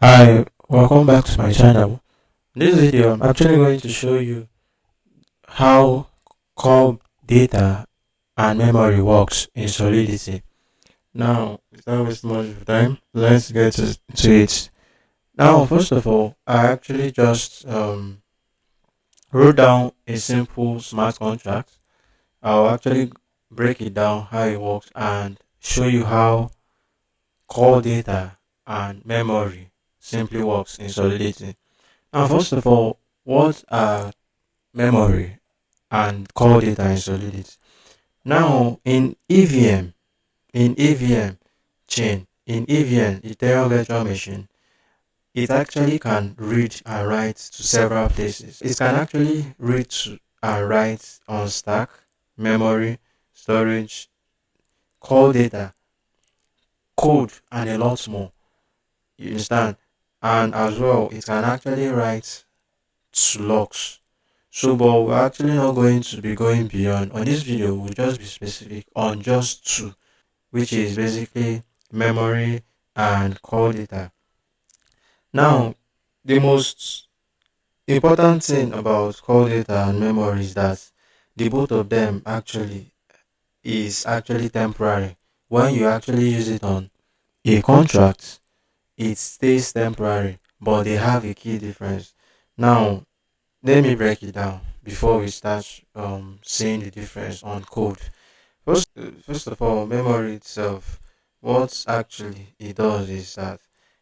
Hi, welcome back to my channel. In this video, I'm actually going to show you how call data and memory works in Solidity. Now, without wasting much of time, let's get to it. Now, first of all, I actually just wrote down a simple smart contract. I'll actually break it down how it works and show you how call data and memory simply works in Solidity. Now, first of all, what are memory and call data and Solidity? Now, in EVM chain, in EVM, Ethereum virtual machine, it actually can read and write to several places. It can actually read to and write on stack, memory, storage, call data, code, and a lot more. You understand? And as well, it can actually write to logs. So, but we're actually not going to be going beyond. On this video, we'll just be specific on just two, which is basically memory and call data. Now, the most important thing about call data and memory is that the both of them actually is actually temporary. When you actually use it on a contract, it stays temporary, but they have a key difference. Now, let me break it down before we start seeing the difference on code. First of all, memory itself, what actually it does is that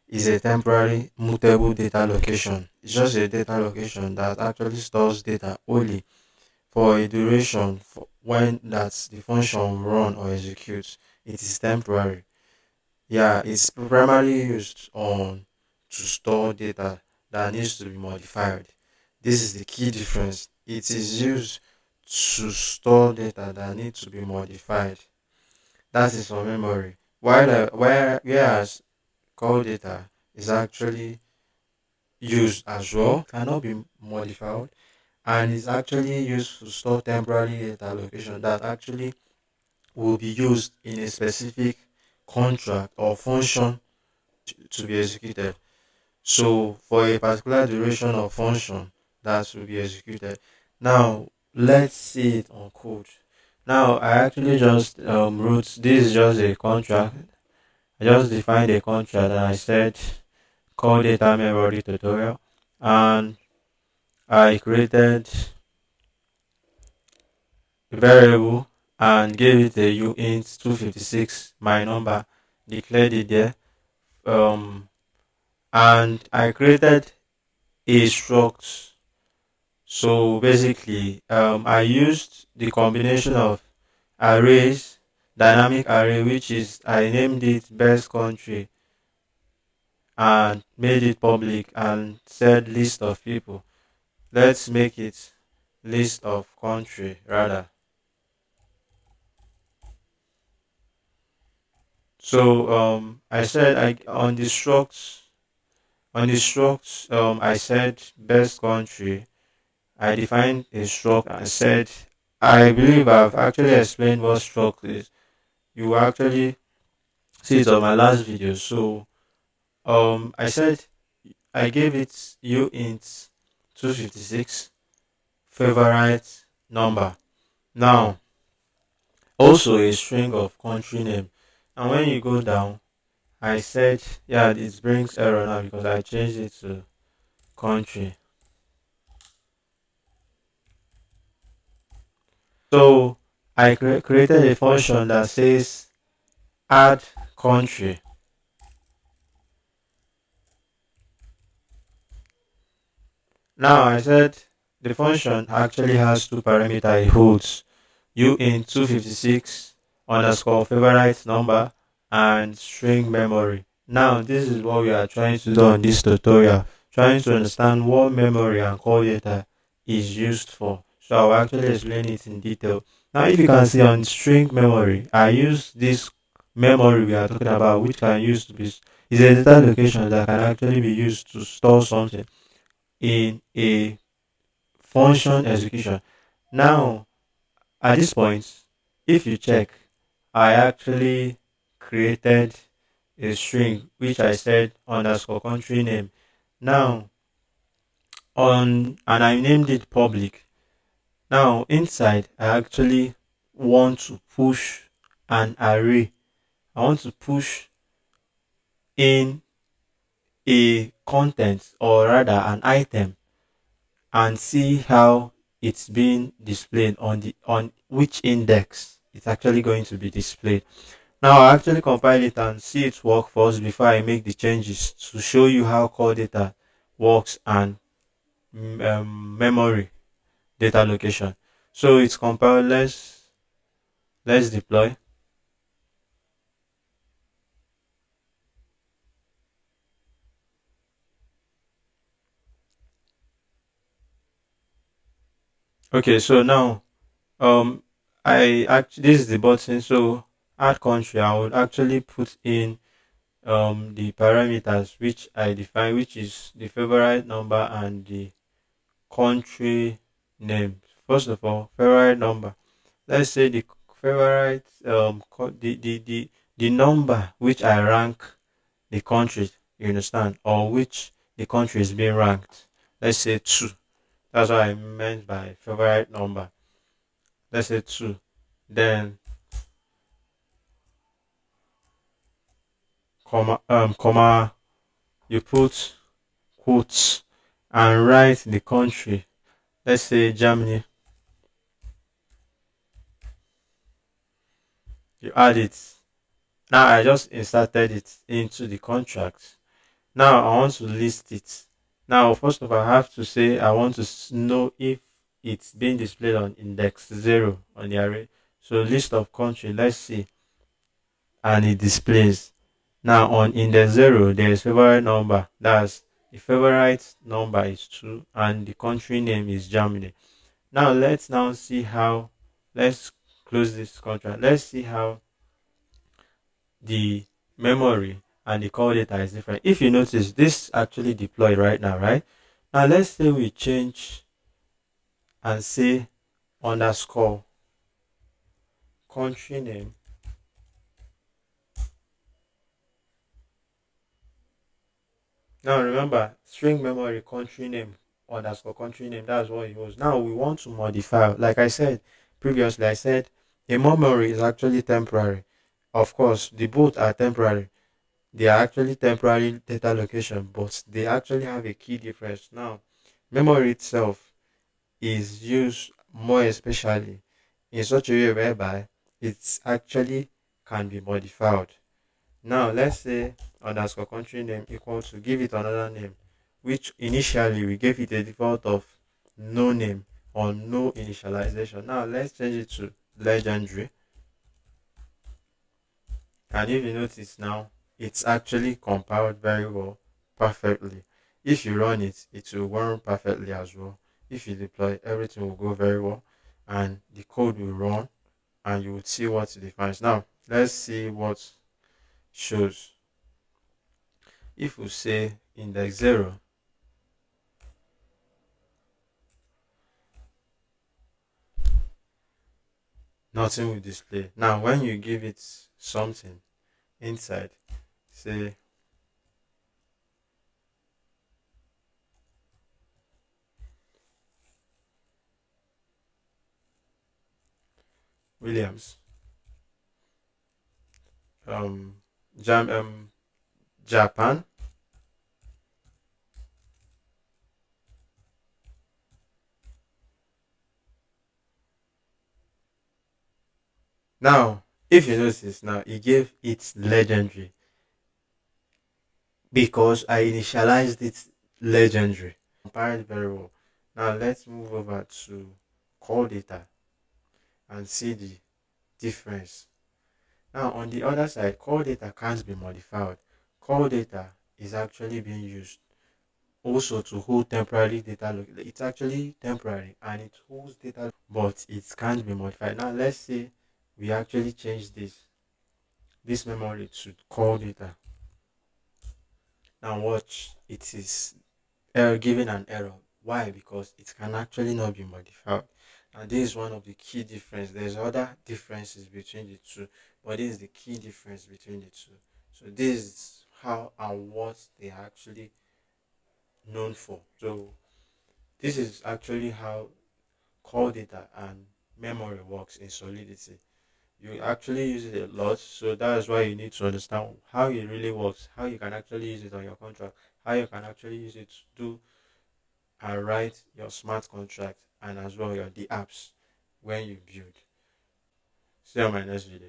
is a temporary mutable data location. It's just a data location that actually stores data only for a duration for when that's the function run or executes. It is temporary. Yeah, it's primarily used on to store data that needs to be modified. This is the key difference. It is used to store data that needs to be modified. That is for memory. Whereas call data is actually used as well, cannot be modified, and is actually used to store temporary data location that actually will be used in a specific contract or function to be executed. So for a particular duration of function that will be executed. Now let's see it on code. Now I actually just wrote this is just a contract. I just defined a contract and I said call data memory tutorial, and I created a variable and gave it a uint 256 my number, declared it there, um and I created a struct. So basically, I used the combination of arrays, dynamic array, which is I named it best country and made it public and said list of people. Let's make it list of country rather. So I said on the structs I said best country. I defined a struct and said I believe I've actually explained what struct is. You actually see it on my last video. So I said I gave it uint 256 favorite number. Now also a string of country name. And when you go down, I said yeah, it brings error now because I changed it to country. So I created a function that says add country. Now I said the function actually has two parameters it holds. Uint 256 underscore favorite number and string memory. Now this is what we are trying to do on this tutorial, trying to understand what memory and call data is used for. So I'll actually explain it in detail. Now if you can see on string memory, I use this memory we are talking about, which can use to be is a data location that can actually be used to store something in a function execution. Now at this point, if you check, I actually created a string which I said underscore country name. Now and I named it public. Now inside I actually want to push an array. I want to push in a content, or rather an item, and see how it's being displayed on which index it's actually going to be displayed. Now I actually compile it and see it work first before I make the changes to show you how call data works and memory data location. So it's compiled. Let's deploy. Okay, so now I actually, this is the button. So add country, I would actually put in the parameters which I define, which is the favorite number and the country name. First of all, favorite number. Let's say the favorite the number which I rank the country, you understand, or which the country is being ranked. Let's say two. That's what I meant by favorite number. Let's say two. Then comma, you put quotes and write the country. Let's say Germany. You add it. Now I just inserted it into the contract. Now I want to list it. Now first of all, I have to say I want to know if it's being displayed on index 0 on the array. So list of country, let's see, and it displays. Now on index 0 there is favorite number. That's the favorite number is 2 and the country name is Germany. Now let's now see how, let's close this contract. Let's see how the memory and the call data is different. If you notice, this actually deployed right now, right? Now let's say we change and say underscore country name. Now remember, string memory country name underscore country name, that's what it was. Now we want to modify, like I said previously, I said a memory is actually temporary. Of course, the both are temporary. They are actually temporary data location, but they actually have a key difference. Now, memory itself is used more especially in such a way whereby it actually can be modified. Now, let's say underscore country name equal to, give it another name, which initially we gave it a default of no name or no initialization. Now, let's change it to legendary. And if you notice now, it's actually compiled very well, perfectly. If you run it, it will run perfectly as well. If you deploy, everything will go very well, and the code will run, and you will see what it defines. Now, let's see what shows. If we say index 0, nothing will display. Now, when you give it something inside, say Williams, um, Japan. Now, if you notice, now it gave it legendary because I initialized it legendary. Compared very well. Now let's move over to call data and see the difference. Now on the other side, call data can't be modified. Call data is actually being used also to hold temporary data. It's actually temporary and it holds data, but it can't be modified. Now let's say we actually change this memory to call data. Now watch, it is giving an error. Why? Because it can actually not be modified. And this is one of the key difference. There's other differences between the two, but this is the key difference between the two. So this is how and what they are actually known for. So this is actually how call data and memory works in Solidity. You actually use it a lot, so that is why you need to understand how it really works, how you can actually use it on your contract, how you can actually use it to do and write your smart contract and as well your the apps when you build. See you on my next video.